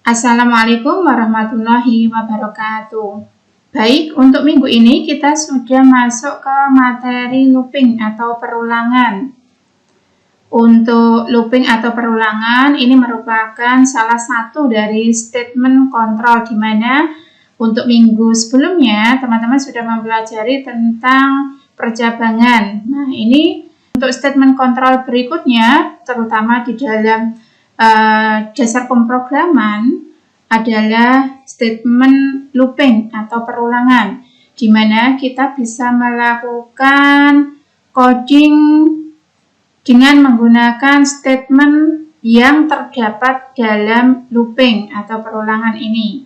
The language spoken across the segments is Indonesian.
Assalamualaikum warahmatullahi wabarakatuh. Baik, untuk minggu ini kita sudah masuk ke materi looping atau perulangan. Untuk looping atau perulangan ini merupakan salah satu dari statement kontrol, di mana untuk minggu sebelumnya teman-teman sudah mempelajari tentang percabangan. Nah, ini untuk statement kontrol berikutnya, terutama di dalam dasar pemrograman, adalah statement looping atau perulangan, di mana kita bisa melakukan coding dengan menggunakan statement yang terdapat dalam looping atau perulangan ini.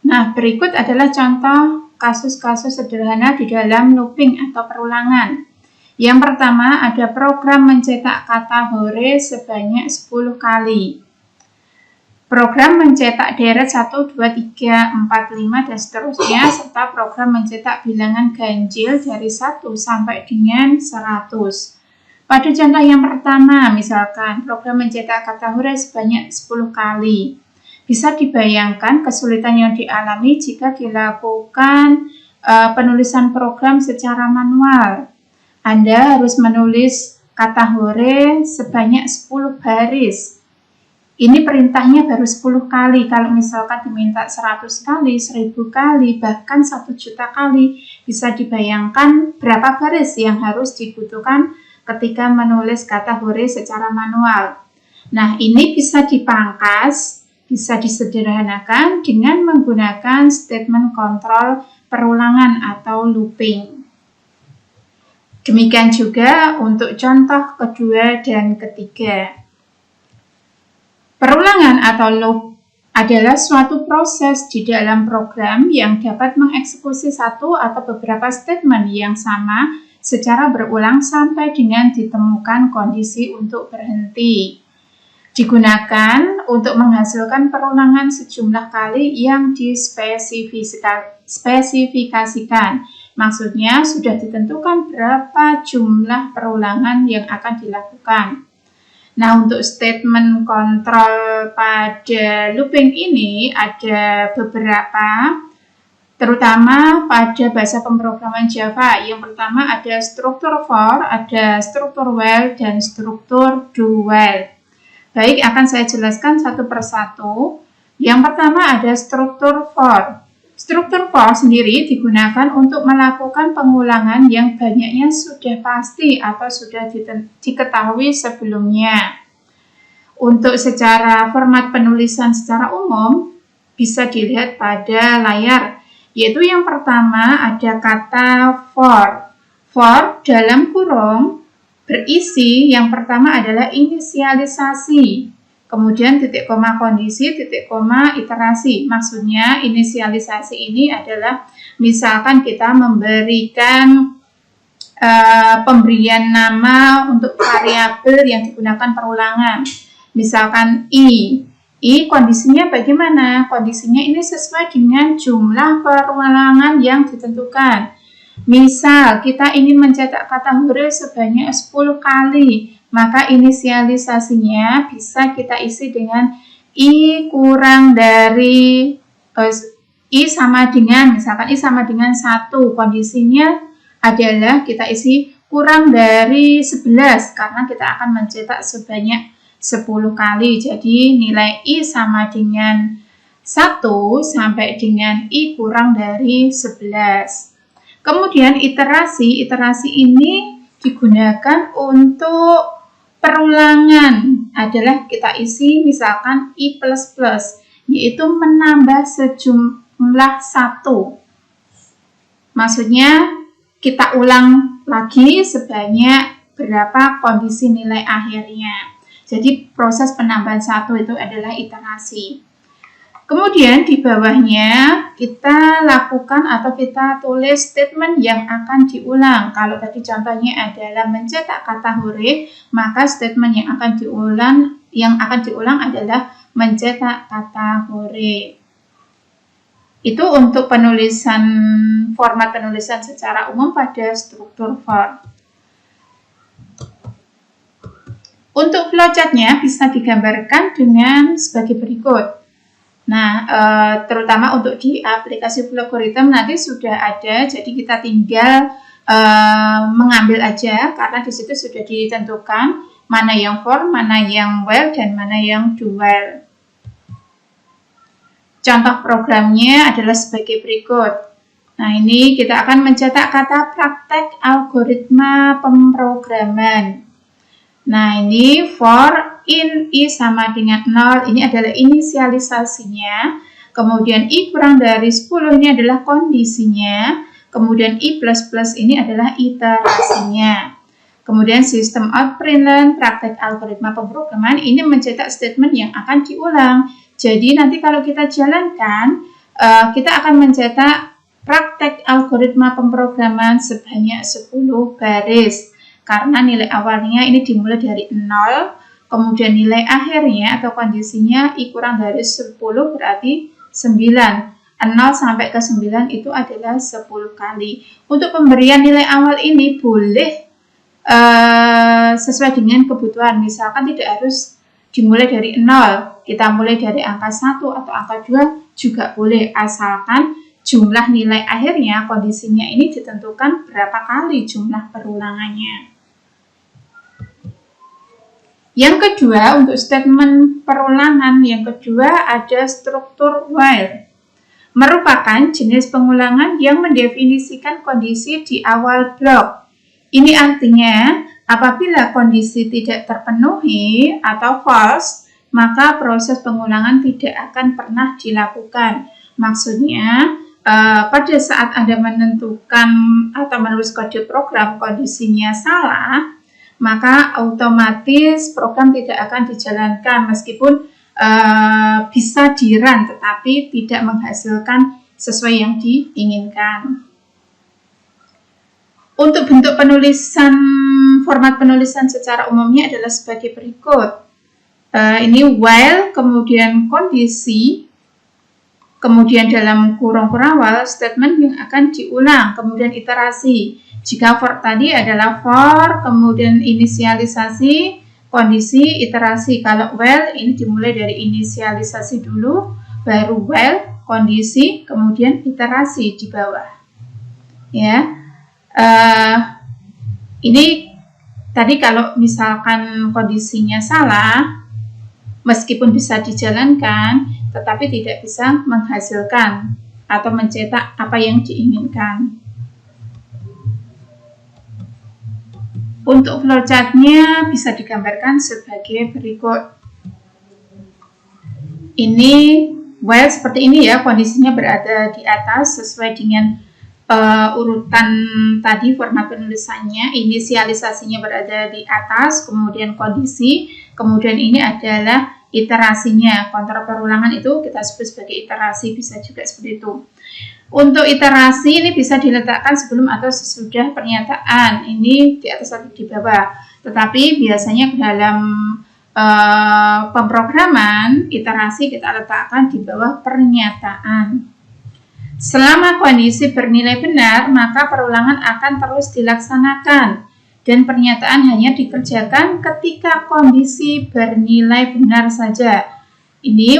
Nah, berikut adalah contoh kasus-kasus sederhana di dalam looping atau perulangan. Yang pertama, ada program mencetak kata hore sebanyak 10 kali. Program mencetak deret 1, 2, 3, 4, 5, dan seterusnya, serta program mencetak bilangan ganjil dari 1 sampai dengan 100. Pada contoh yang pertama, misalkan program mencetak kata hore sebanyak 10 kali. Bisa dibayangkan kesulitan yang dialami jika dilakukan penulisan program secara manual. Anda harus menulis kata hore sebanyak 10 baris. Ini perintahnya baru 10 kali. Kalau misalkan diminta 100 kali, 1000 kali, bahkan 1 juta kali, bisa dibayangkan berapa baris yang harus dibutuhkan ketika menulis kata hore secara manual. Nah, ini bisa dipangkas, bisa disederhanakan dengan menggunakan statement kontrol perulangan atau looping. Demikian juga untuk contoh kedua dan ketiga. Perulangan atau loop adalah suatu proses di dalam program yang dapat mengeksekusi satu atau beberapa statement yang sama secara berulang sampai dengan ditemukan kondisi untuk berhenti. Digunakan untuk menghasilkan perulangan sejumlah kali yang dispesifikasikan. Maksudnya sudah ditentukan berapa jumlah perulangan yang akan dilakukan. Nah, untuk statement kontrol pada looping ini ada beberapa, terutama pada bahasa pemrograman Java. Yang pertama ada struktur for, ada struktur while, dan struktur do while. Baik, akan saya jelaskan satu persatu. Yang pertama ada struktur for. Struktur for sendiri digunakan untuk melakukan pengulangan yang banyaknya sudah pasti atau sudah diketahui sebelumnya. Untuk secara format penulisan secara umum bisa dilihat pada layar, yaitu yang pertama ada kata for. For dalam kurung berisi yang pertama adalah inisialisasi. Kemudian titik koma kondisi, titik koma iterasi. Maksudnya inisialisasi ini adalah misalkan kita memberikan pemberian nama untuk variabel yang digunakan perulangan. Misalkan I kondisinya bagaimana? Kondisinya ini sesuai dengan jumlah perulangan yang ditentukan. Misal kita ingin mencetak kata hore sebanyak 10 kali. Maka inisialisasinya bisa kita isi dengan I kurang dari I sama dengan, misalkan I sama dengan 1. Kondisinya adalah kita isi kurang dari 11 karena kita akan mencetak sebanyak 10 kali. Jadi nilai I sama dengan 1 sampai dengan I kurang dari 11. Kemudian iterasi ini digunakan untuk perulangan, adalah kita isi misalkan I++, yaitu menambah sejumlah 1. Maksudnya kita ulang lagi sebanyak berapa kondisi nilai akhirnya. Jadi proses penambahan 1 itu adalah iterasi. Kemudian di bawahnya kita lakukan atau kita tulis statement yang akan diulang. Kalau tadi contohnya adalah mencetak kata hore, maka statement yang akan diulang adalah mencetak kata hore. Itu untuk format penulisan secara umum pada struktur for. Untuk flowchart-nya bisa digambarkan dengan sebagai berikut. Nah, terutama untuk di aplikasi Vlogoritem nanti sudah ada, jadi kita tinggal mengambil aja, karena di situ sudah ditentukan mana yang for, mana yang while, dan mana yang do while. Contoh programnya adalah sebagai berikut. Nah, ini kita akan mencetak kata praktek algoritma pemrograman. Nah, ini for in i sama dengan 0, ini adalah inisialisasinya. Kemudian i kurang dari 10 ini adalah kondisinya. Kemudian i++ ini adalah iterasinya. Kemudian sistem out println praktek algoritma pemrograman ini mencetak statement yang akan diulang. Jadi nanti kalau kita jalankan, kita akan mencetak praktek algoritma pemrograman sebanyak 10 baris. Karena nilai awalnya ini dimulai dari 0, kemudian nilai akhirnya atau kondisinya i kurang dari 10 berarti 9. 0 sampai ke 9 itu adalah 10 kali. Untuk pemberian nilai awal ini boleh sesuai dengan kebutuhan. Misalkan tidak harus dimulai dari 0, kita mulai dari angka 1 atau angka 2 juga boleh, asalkan jumlah nilai akhirnya kondisinya ini ditentukan berapa kali jumlah perulangannya. Yang kedua, untuk statement perulangan yang kedua ada struktur while. Merupakan jenis pengulangan yang mendefinisikan kondisi di awal blok. Ini artinya apabila kondisi tidak terpenuhi atau false, maka proses pengulangan tidak akan pernah dilakukan. Maksudnya, pada saat Anda menentukan atau menulis kode program kondisinya salah, maka otomatis program tidak akan dijalankan meskipun bisa di-run tetapi tidak menghasilkan sesuai yang diinginkan. Untuk bentuk penulisan, format penulisan secara umumnya adalah sebagai berikut. Ini while, kemudian kondisi, kemudian dalam kurung awal statement yang akan diulang, kemudian iterasi. Jika for tadi adalah for, kemudian inisialisasi, kondisi, iterasi. Kalau while ini dimulai dari inisialisasi dulu, baru while, kondisi, kemudian iterasi di bawah. Ya, ini tadi kalau misalkan kondisinya salah, meskipun bisa dijalankan, tetapi tidak bisa menghasilkan atau mencetak apa yang diinginkan. Untuk flowchart-nya bisa digambarkan sebagai berikut. Ini while seperti ini ya, kondisinya berada di atas sesuai dengan urutan tadi format penulisannya. Inisialisasinya berada di atas, kemudian kondisi, kemudian ini adalah iterasinya. Kontrol perulangan itu kita sebut sebagai iterasi, bisa juga seperti itu. Untuk iterasi ini bisa diletakkan sebelum atau sesudah pernyataan, ini di atas atau di bawah. Tetapi biasanya dalam pemrograman iterasi kita letakkan di bawah pernyataan. Selama kondisi bernilai benar, maka perulangan akan terus dilaksanakan dan pernyataan hanya dikerjakan ketika kondisi bernilai benar saja. Ini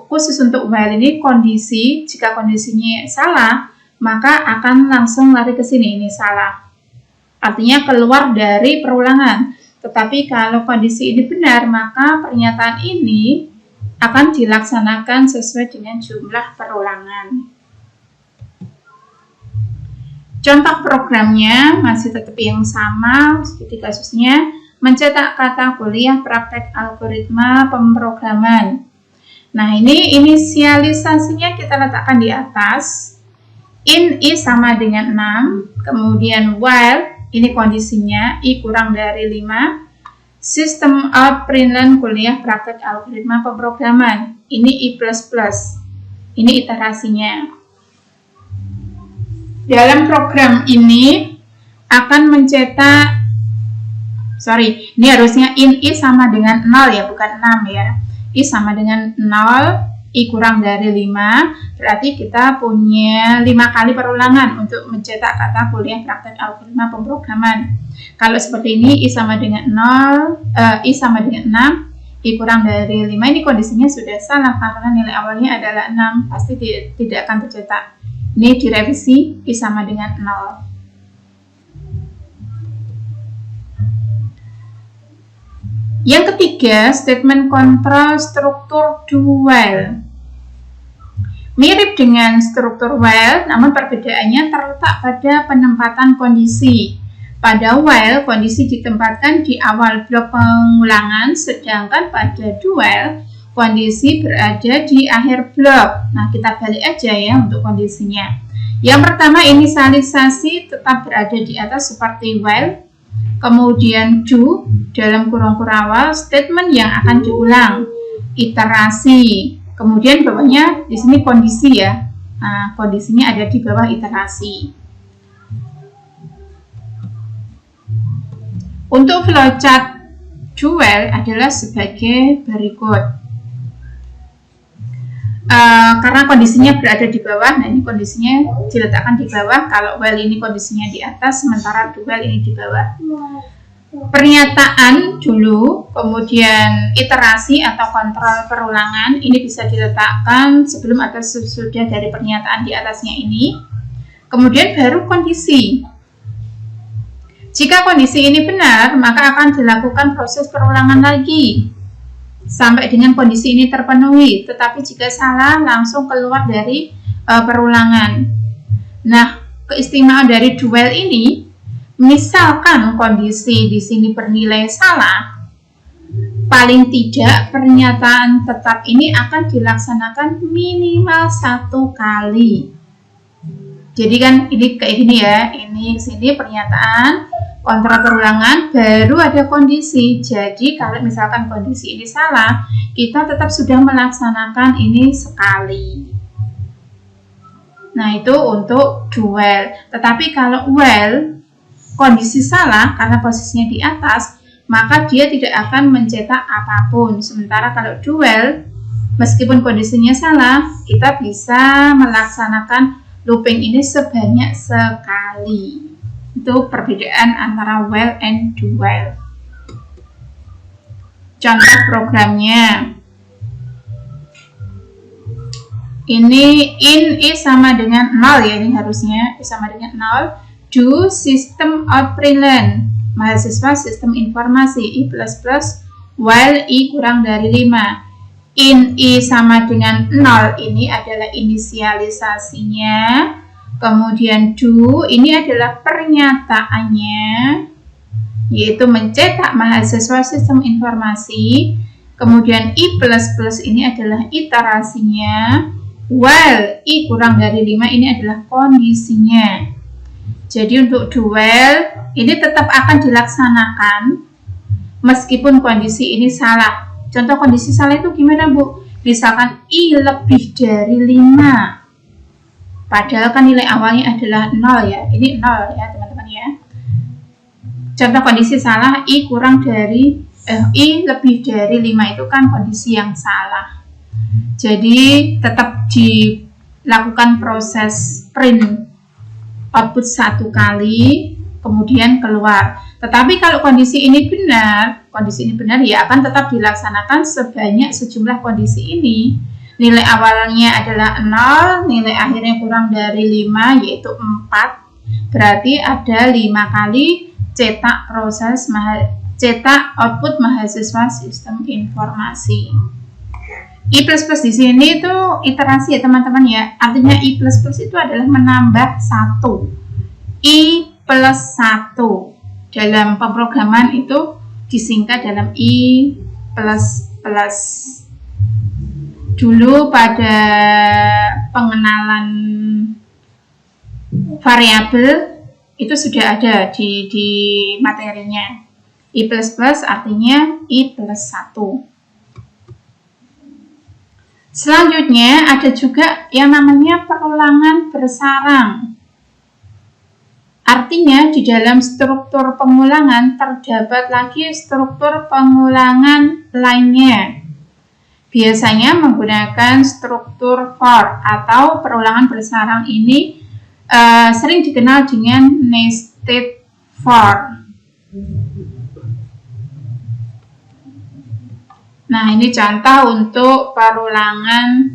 khusus untuk while ini kondisi, jika kondisinya salah, maka akan langsung lari ke sini, ini salah. Artinya keluar dari perulangan. Tetapi kalau kondisi ini benar, maka pernyataan ini akan dilaksanakan sesuai dengan jumlah perulangan. Contoh programnya masih tetap yang sama, seperti kasusnya mencetak kata kuliah praktek algoritma pemrograman. Nah, ini inisialisasinya kita letakkan di atas. In i sama dengan 6, kemudian while, ini kondisinya, i kurang dari 5. Sistem out println kuliah praktek algoritma pemrograman, ini i++. Ini iterasinya. Dalam program ini akan mencetak, ini harusnya in i sama dengan 0 ya, bukan 6 ya. I sama dengan 0, i kurang dari 5, berarti kita punya 5 kali perulangan untuk mencetak kata kuliah praktek algoritma pemrograman. Kalau seperti ini, i sama dengan 0, i sama dengan 6, I kurang dari 5 ini kondisinya sudah salah karena nilai awalnya adalah 6, pasti tidak akan tercetak. Ini direvisi, I sama dengan 0. Yang ketiga, statement kontrol struktur dual. Mirip dengan struktur while, namun perbedaannya terletak pada penempatan kondisi. Pada while, kondisi ditempatkan di awal blok pengulangan, sedangkan pada dual, kondisi berada di akhir blok. Nah, kita balik aja ya untuk kondisinya. Yang pertama, inisialisasi tetap berada di atas seperti while. Kemudian do, dalam kurung awal, statement yang akan diulang. Iterasi. Kemudian bawahnya di sini kondisi ya. Nah, kondisinya ada di bawah iterasi. Untuk flowchart dual adalah sebagai berikut. Karena kondisinya berada di bawah, nah ini kondisinya diletakkan di bawah. Kalau while ini kondisinya di atas, sementara dual ini di bawah. Pernyataan dulu, kemudian iterasi atau kontrol perulangan, ini bisa diletakkan sebelum atau sesudah dari pernyataan di atasnya ini. Kemudian baru kondisi. Jika kondisi ini benar, maka akan dilakukan proses perulangan lagi sampai dengan kondisi ini terpenuhi. Tetapi jika salah, langsung keluar dari perulangan. Nah, keistimewaan dari dual ini, misalkan kondisi di sini bernilai salah, paling tidak pernyataan tetap ini akan dilaksanakan minimal 1 kali. Jadi kan ini kayak gini ya, ini sini pernyataan, kontrol perulangan, baru ada kondisi. Jadi kalau misalkan kondisi ini salah, kita tetap sudah melaksanakan ini sekali. Nah, itu untuk dual. Tetapi kalau while, kondisi salah karena posisinya di atas, maka dia tidak akan mencetak apapun. Sementara kalau dual, meskipun kondisinya salah, kita bisa melaksanakan looping ini sebanyak sekali. Itu perbedaan antara while and dual. Contoh programnya. Ini in I sama dengan 0 ya, ini harusnya I sama dengan 0. Do system out println, mahasiswa sistem informasi I++, while I kurang dari 5. In I sama dengan 0 ini adalah inisialisasinya. Kemudian do ini adalah pernyataannya, yaitu mencetak mahasiswa sistem informasi. Kemudian I++ ini adalah iterasinya, while I kurang dari 5 ini adalah kondisinya. Jadi untuk dual ini tetap akan dilaksanakan meskipun kondisi ini salah. Contoh kondisi salah itu gimana, Bu? Misalkan I lebih dari 5. Padahal kan nilai awalnya adalah 0 ya. Ini 0 ya, teman-teman ya. Contoh kondisi salah, I kurang dari I lebih dari 5 itu kan kondisi yang salah. Jadi tetap dilakukan proses print output 1 kali, kemudian keluar. Tetapi kalau kondisi ini benar ya akan tetap dilaksanakan sebanyak sejumlah kondisi ini. Nilai awalnya adalah 0, nilai akhirnya kurang dari 5, yaitu 4. Berarti ada 5 kali cetak output mahasiswa sistem informasi. I++ di sini itu iterasi ya teman-teman ya. Artinya I++ itu adalah menambah 1. I plus 1. Dalam pemrograman itu disingkat dalam I++. Dulu pada pengenalan variabel itu sudah ada di materinya. I++ artinya I plus 1. Selanjutnya ada juga yang namanya perulangan bersarang. Artinya di dalam struktur pengulangan terdapat lagi struktur pengulangan lainnya. Biasanya menggunakan struktur for atau perulangan bersarang ini sering dikenal dengan nested for. Nah, ini contoh untuk perulangan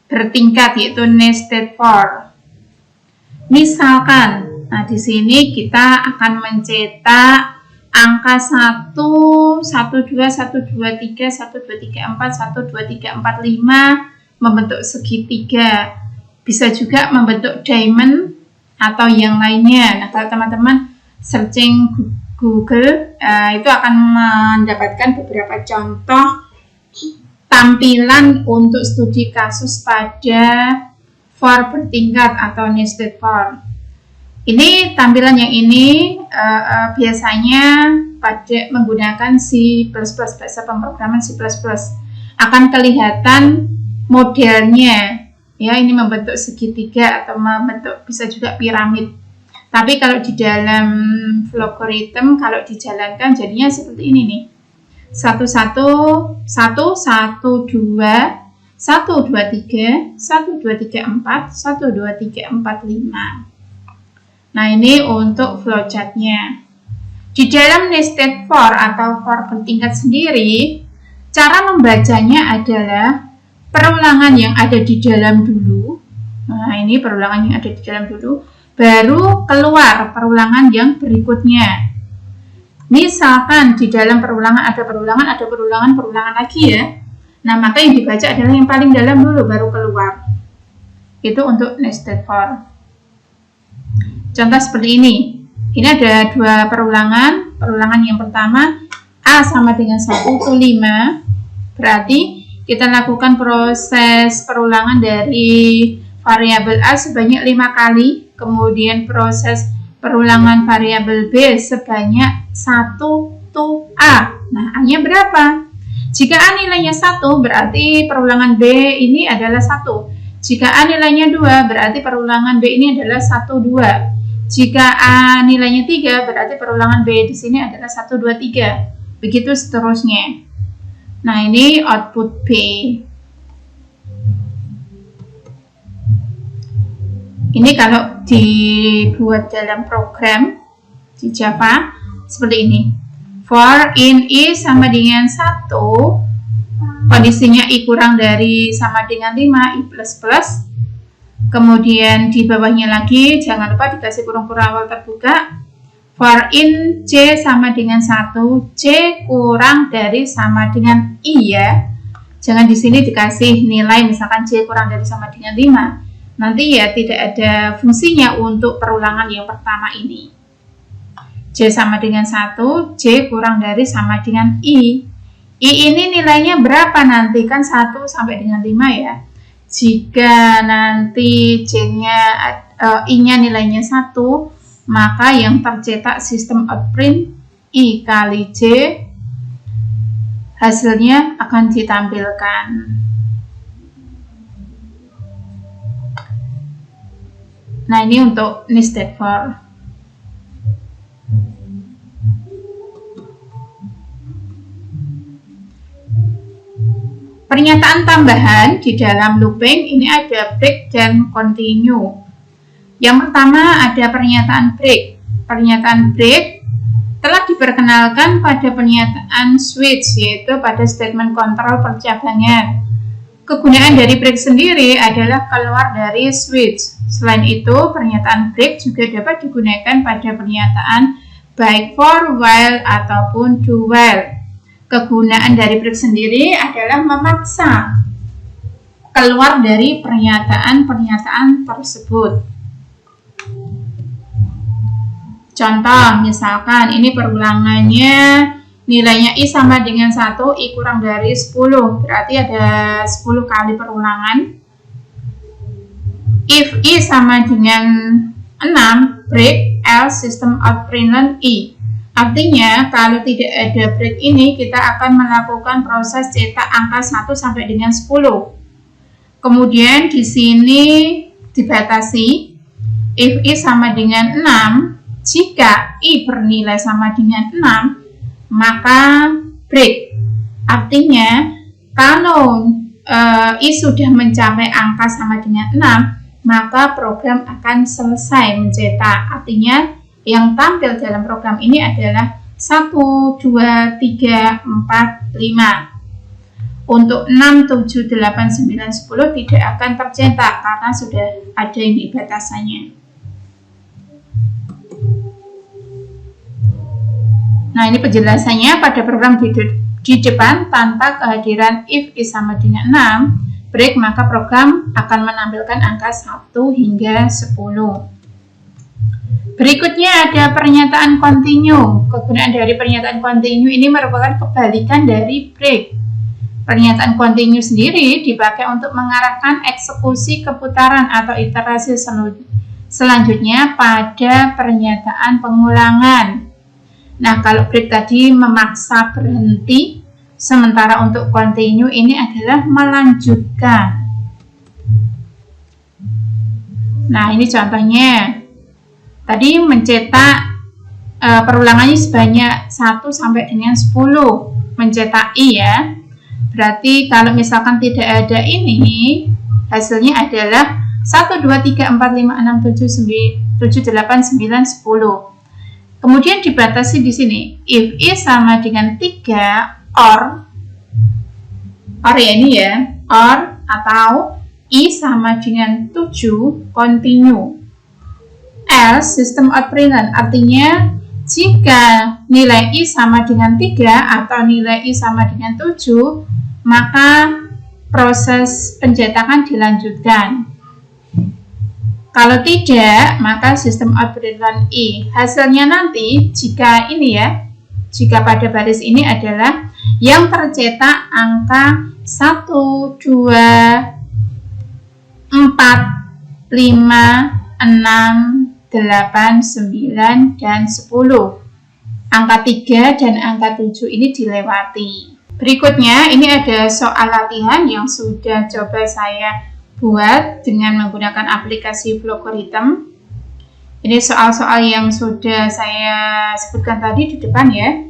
bertingkat, yaitu nested for. Misalkan, nah di sini kita akan mencetak angka 1, 1, 2, 1, 2, 3, 1, 2, 3, 4, 1, 2, 3, 4, 5 membentuk segitiga. Bisa juga membentuk diamond atau yang lainnya. Nah, kalau teman-teman searching Google, itu akan mendapatkan beberapa contoh tampilan untuk studi kasus pada for bertingkat atau nested for. Ini tampilan yang ini biasanya pada menggunakan C++, bahasa pemrograman C++. Akan kelihatan modelnya, ya, ini membentuk segitiga atau membentuk bisa juga piramid. Tapi kalau di dalam logaritm, kalau dijalankan jadinya seperti ini nih. 1, 1, 1, 1, 2, 1, 2, 3, 1, 2, 3, 4, 1, 2, 3, 4, 5. Nah, ini untuk flowchartnya. Di dalam nested for atau for bertingkat sendiri, cara membacanya adalah perulangan yang ada di dalam dulu. Nah, ini perulangan yang ada di dalam dulu. Baru keluar perulangan yang berikutnya. Misalkan di dalam perulangan, ada perulangan lagi ya. Nah, maka yang dibaca adalah yang paling dalam dulu, baru keluar. Itu untuk nested for. Contoh seperti ini. Ini ada dua perulangan. Perulangan yang pertama, A sama dengan 1 itu 5. Berarti kita lakukan proses perulangan dari variabel A sebanyak 5 kali. Kemudian proses perulangan variabel B sebanyak 1 to A. Nah, A-nya berapa? Jika A nilainya 1, berarti perulangan B ini adalah 1. Jika A nilainya 2, berarti perulangan B ini adalah 1, 2. Jika A nilainya 3, berarti perulangan B di sini adalah 1, 2, 3. Begitu seterusnya. Nah, ini output B. Ini kalau dibuat dalam program di Java seperti ini. For in I sama dengan 1, kondisinya I kurang dari sama dengan 5, I plus plus. Kemudian di bawahnya lagi, jangan lupa dikasih kurung-kurung awal terbuka. For in J sama dengan 1, J kurang dari sama dengan I ya. Jangan di sini dikasih nilai, misalkan J kurang dari sama dengan 5. Nanti ya tidak ada fungsinya untuk perulangan yang pertama ini. J sama dengan 1, J kurang dari sama dengan I. I ini nilainya berapa nanti? Kan 1 sampai dengan 5 ya. Jika nanti J-nya, I-nya nilainya 1, maka yang tercetak sistem outprint I kali J, hasilnya akan ditampilkan. Nah, ini untuk nested for. Pernyataan tambahan di dalam looping ini ada break dan continue. Yang pertama ada pernyataan break. Pernyataan break telah diperkenalkan pada pernyataan switch, yaitu pada statement kontrol percabangan. Kegunaan dari break sendiri adalah keluar dari switch. Selain itu, pernyataan break juga dapat digunakan pada pernyataan baik for, while, ataupun do while. Kegunaan dari break sendiri adalah memaksa keluar dari pernyataan-pernyataan tersebut. Contoh, misalkan ini perulangannya nilainya I sama dengan 1, I kurang dari 10. Berarti ada 10 kali perulangan. If I sama dengan 6, break, else system out println I. Artinya, kalau tidak ada break ini, kita akan melakukan proses cetak angka 1 sampai dengan 10. Kemudian di sini dibatasi, if I sama dengan 6, jika I bernilai sama dengan 6, maka break. Artinya, kalau I sudah mencapai angka sama dengan 6, maka program akan selesai mencetak. Artinya, yang tampil dalam program ini adalah 1, 2, 3, 4, 5. Untuk 6, 7, 8, 9, 10 tidak akan tercetak karena sudah ada ini batasannya. Nah, ini penjelasannya pada program di depan tanpa kehadiran if is sama dengan 6, break, maka program akan menampilkan angka 1 hingga 10. Berikutnya ada pernyataan continue. Kegunaan dari pernyataan continue ini merupakan kebalikan dari break. Pernyataan continue sendiri dipakai untuk mengarahkan eksekusi keputaran atau iterasi selanjutnya pada pernyataan pengulangan. Nah, kalau break tadi memaksa berhenti, sementara untuk continue ini adalah melanjutkan. Nah, ini contohnya. Tadi mencetak perulangannya sebanyak 1 sampai dengan 10. Mencetak I ya. Berarti kalau misalkan tidak ada ini, hasilnya adalah 1, 2, 3, 4, 5, 6, 7, 8, 9, 10. Kemudian dibatasi di sini, if I sama dengan 3 or ya ini ya, or atau I sama dengan 7 continue. Else system operand, artinya jika nilai I sama dengan 3 atau nilai I sama dengan 7, maka proses pencetakan dilanjutkan. Kalau tidak, maka sistem operand I. Hasilnya nanti, jika ini ya, jika pada baris ini adalah yang tercetak angka 1, 2, 4, 5, 6, 8, 9, dan 10. Angka 3 dan angka 7 ini dilewati. Berikutnya, ini ada soal latihan yang sudah coba saya buat dengan menggunakan aplikasi Flowrhythm. Ini soal-soal yang sudah saya sebutkan tadi di depan ya.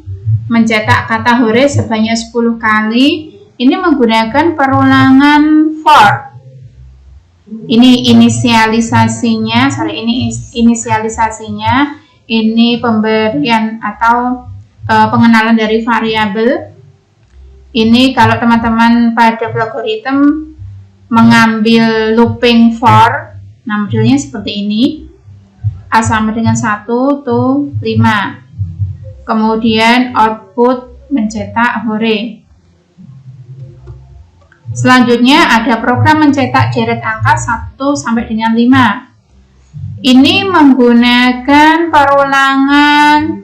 Mencetak kata hore sebanyak 10 kali. Ini menggunakan perulangan for. Ini inisialisasinya, ini pemberian atau pengenalan dari variabel. Ini kalau teman-teman pada Flowrhythm mengambil looping for, nah modelnya seperti ini. A sama dengan 1 to 5. Kemudian output mencetak hore. Selanjutnya ada program mencetak deret angka 1 sampai dengan 5. Ini menggunakan perulangan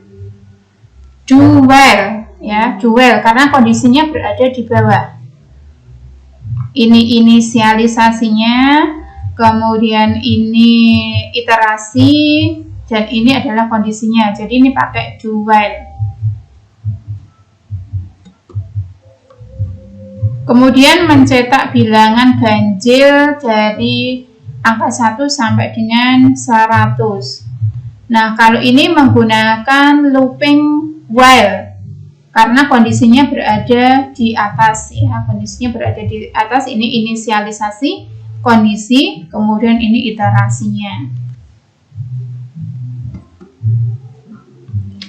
do while ya, do while karena kondisinya berada di bawah. Ini inisialisasinya, kemudian ini iterasi, dan ini adalah kondisinya. Jadi ini pakai do while. Kemudian mencetak bilangan ganjil dari angka 1 sampai dengan 100. Nah, kalau ini menggunakan looping while karena kondisinya berada di atas ya, kondisinya berada di atas. Ini inisialisasi kondisi, kemudian ini iterasinya.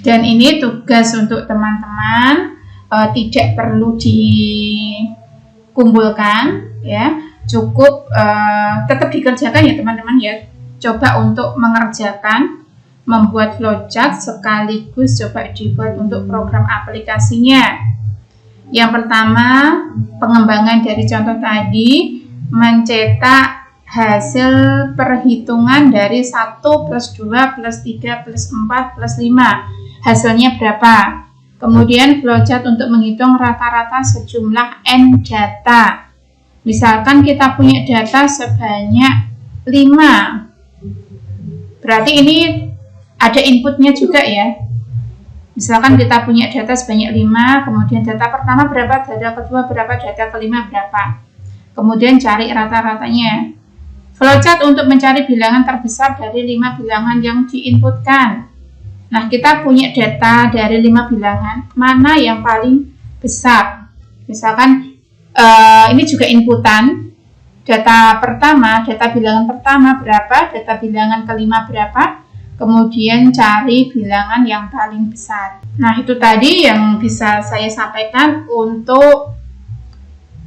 Dan ini tugas untuk teman-teman, tidak perlu dikumpulkan ya, cukup tetap dikerjakan ya teman-teman ya. Coba untuk mengerjakan, membuat flowchart sekaligus coba dibuat untuk program aplikasinya. Yang pertama, pengembangan dari contoh tadi, mencetak hasil perhitungan dari 1 plus 2 plus 3 plus 4 plus 5. Hasilnya berapa? Kemudian flowchart untuk menghitung rata-rata sejumlah N data. Misalkan kita punya data sebanyak 5. Berarti ini ada inputnya juga ya. Misalkan kita punya data sebanyak 5, kemudian data pertama berapa, data kedua berapa, data kelima berapa. Kemudian cari rata-ratanya. Flowchart untuk mencari bilangan terbesar dari 5 bilangan yang diinputkan. Nah, kita punya data dari 5 bilangan, mana yang paling besar? Misalkan ini juga inputan. Data pertama, data bilangan pertama berapa, data bilangan kelima berapa, kemudian cari bilangan yang paling besar. Nah, itu tadi yang bisa saya sampaikan untuk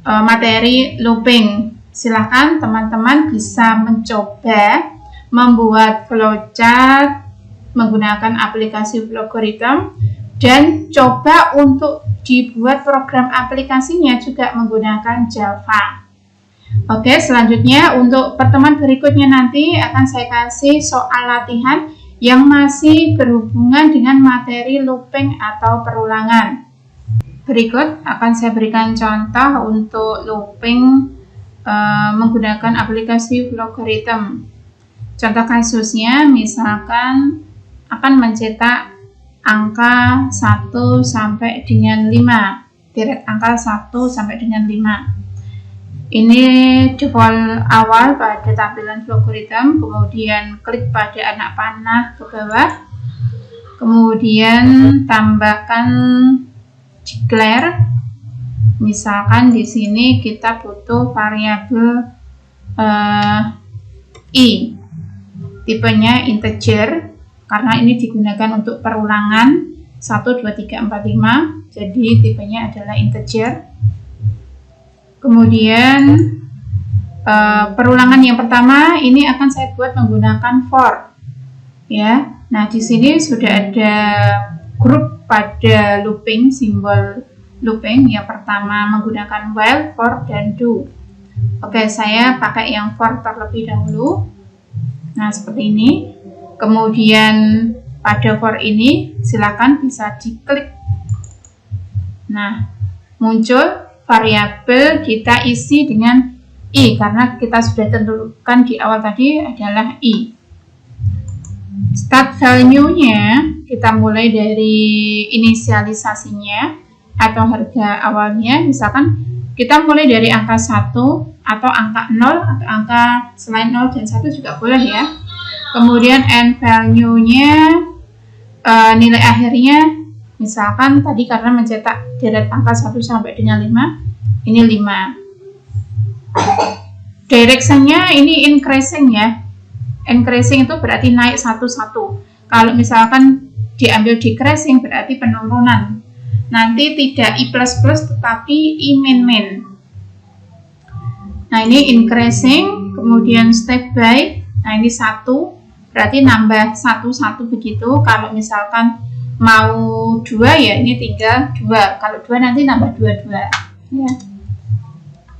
materi looping. Silahkan teman-teman bisa mencoba membuat flowchart menggunakan aplikasi Flowgorithms dan coba untuk dibuat program aplikasinya juga menggunakan Java. Oke, selanjutnya untuk pertemuan berikutnya nanti akan saya kasih soal latihan yang masih berhubungan dengan materi looping atau perulangan. Berikut akan saya berikan contoh untuk looping menggunakan aplikasi Flowgorithms. Contoh kasusnya misalkan akan mencetak angka 1 sampai dengan 5, direct angka 1 sampai dengan 5. Ini default awal pada tampilan Flowgorithms, kemudian klik pada anak panah ke bawah, kemudian tambahkan declare. Misalkan di sini kita butuh variabel i, tipenya integer, karena ini digunakan untuk perulangan 1, 2, 3, 4, 5, jadi tipenya adalah integer. Kemudian perulangan yang pertama ini akan saya buat menggunakan for, ya. Nah, di sini sudah ada grup pada looping, simbol looping. Yang pertama menggunakan while, for, dan do. Oke, saya pakai yang for terlebih dahulu. Nah, seperti ini. Kemudian pada for ini silakan bisa diklik. Nah, muncul variabel kita isi dengan i, karena kita sudah tentukan di awal tadi adalah i. Start value-nya kita mulai dari inisialisasinya atau harga awalnya. Misalkan kita mulai dari angka 1 atau angka 0 atau angka selain 0 dan 1 juga boleh, ya. Kemudian end value-nya nilai akhirnya, misalkan tadi karena mencetak direct angka 1 sampai dengan 5, ini 5. Direction-nya ini increasing, ya. Increasing itu berarti naik 1-1. Kalau misalkan diambil decreasing berarti penurunan. Nanti tidak i++ tetapi i min. Nah, ini increasing, kemudian step by. Nah, ini 1, berarti nambah 1-1 begitu. Kalau misalkan mau 2, ya ini tinggal 2. Kalau 2 nanti nambah 2, ya.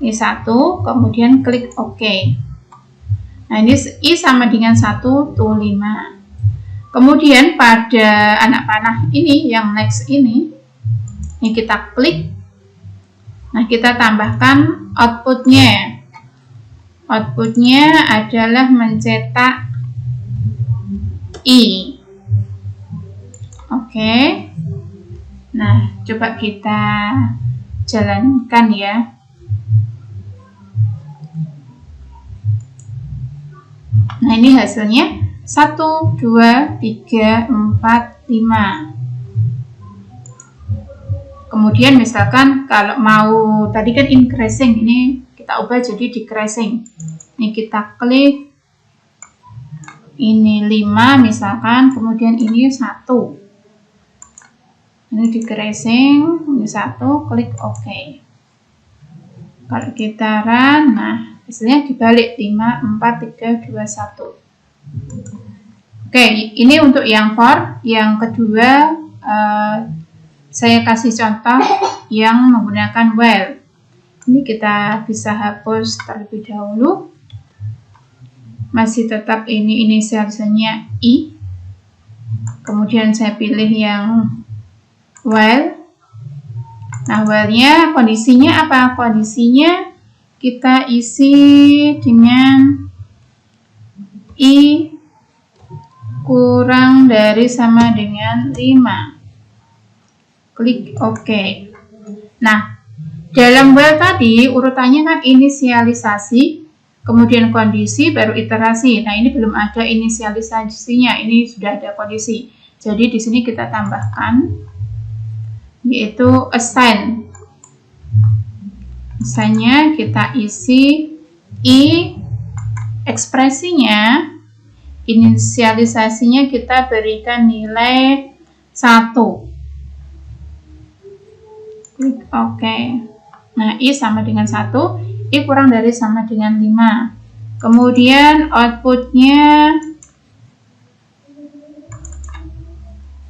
Ini 1, kemudian klik OK. Nah, ini i sama dengan 1 to 5. Kemudian pada anak panah ini, yang next ini kita klik. Nah, kita tambahkan outputnya. Outputnya adalah mencetak i. Oke. Nah, coba kita jalankan, ya. Nah, ini hasilnya 1, 2, 3, 4, 5. Kemudian misalkan kalau mau tadi kan increasing, ini kita ubah jadi decreasing. Ini kita klik, ini 5 misalkan, kemudian ini 1. Ini decreasing, ini 1, klik OK. Kalau kita run, nah hasilnya dibalik 5, 4, 3, 2, 1. Oke, ini untuk yang for. Yang kedua, saya kasih contoh yang menggunakan while. Ini kita bisa hapus terlebih dahulu. Masih tetap ini inisialisasinya i. Kemudian saya pilih yang while. Nah, while-nya kondisinya apa? Kondisinya kita isi dengan i kurang dari sama dengan 5. Klik OK. Nah, dalam while tadi urutannya kan inisialisasi, kemudian kondisi, baru iterasi. Nah, ini belum ada inisialisasinya, ini sudah ada kondisi. Jadi di sini kita tambahkan yaitu assign. Assign-nya kita isi i, ekspresinya inisialisasinya kita berikan nilai 1. Klik OK. Nah, I sama dengan 1, I kurang dari sama dengan 5. Kemudian outputnya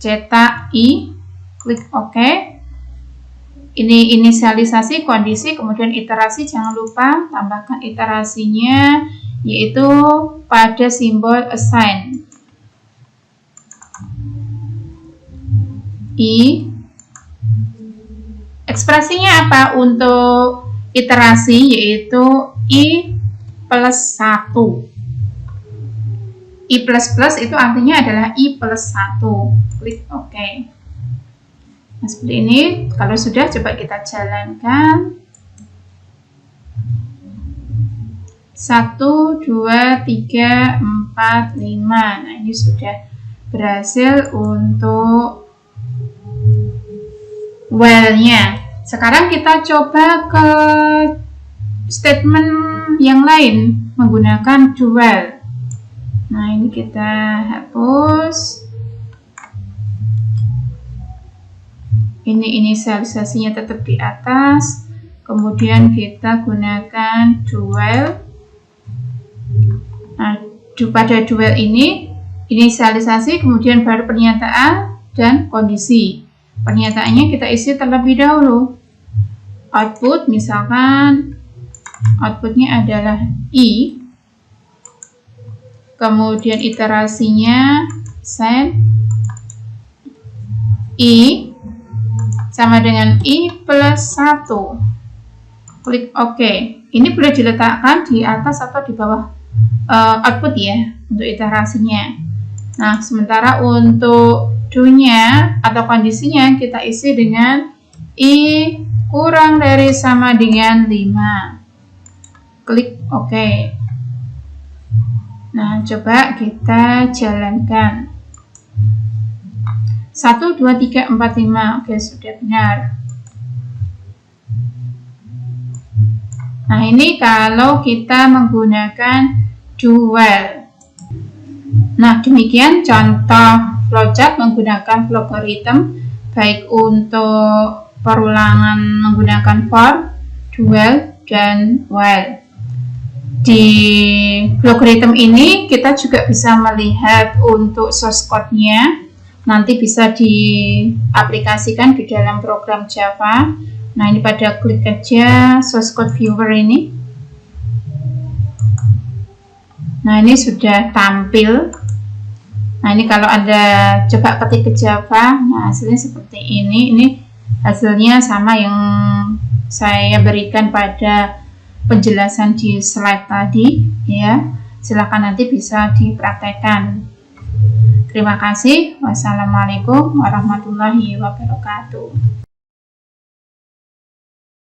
cetak I, klik OK. Ini inisialisasi kondisi, kemudian iterasi, jangan lupa tambahkan iterasinya, yaitu pada simbol assign. I. Ekspresinya apa untuk iterasi, yaitu I plus 1. I plus plus itu artinya adalah I plus 1. Klik OK. Nah, seperti ini. Kalau sudah, coba kita jalankan. 1, 2, 3, 4, 5. Nah, ini sudah berhasil untuk while-nya. Sekarang kita coba ke statement yang lain menggunakan do while. Nah, ini kita hapus. Ini inisialisasinya tetap di atas. Kemudian kita gunakan do while. Nah, pada do while ini inisialisasi, kemudian baru pernyataan dan kondisi. Pernyataannya kita isi terlebih dahulu. Output, misalkan outputnya adalah I. Kemudian iterasinya send I sama dengan I plus 1. Klik OK. Ini boleh diletakkan di atas atau di bawah output ya, untuk iterasinya. Nah, sementara untuk do-nya atau kondisinya kita isi dengan I kurang dari sama dengan 5. Klik OK. Nah, coba kita jalankan. 1, 2, 3, 4, 5. Oke, sudah benar. Nah, ini kalau kita menggunakan do while. Nah, demikian contoh flowchart menggunakan logarithm, baik untuk perulangan menggunakan for, do while, dan while. Di logarithm ini kita juga bisa melihat untuk source code-nya. Nanti bisa diaplikasikan di dalam program Java. Nah, ini pada klik aja source code viewer ini. Nah, ini sudah tampil. Nah, ini kalau Anda coba ketik ke Java, nah hasilnya seperti ini. Ini hasilnya sama yang saya berikan pada penjelasan di slide tadi, ya. Silakan nanti bisa dipraktekkan. Terima kasih. Wassalamualaikum warahmatullahi wabarakatuh.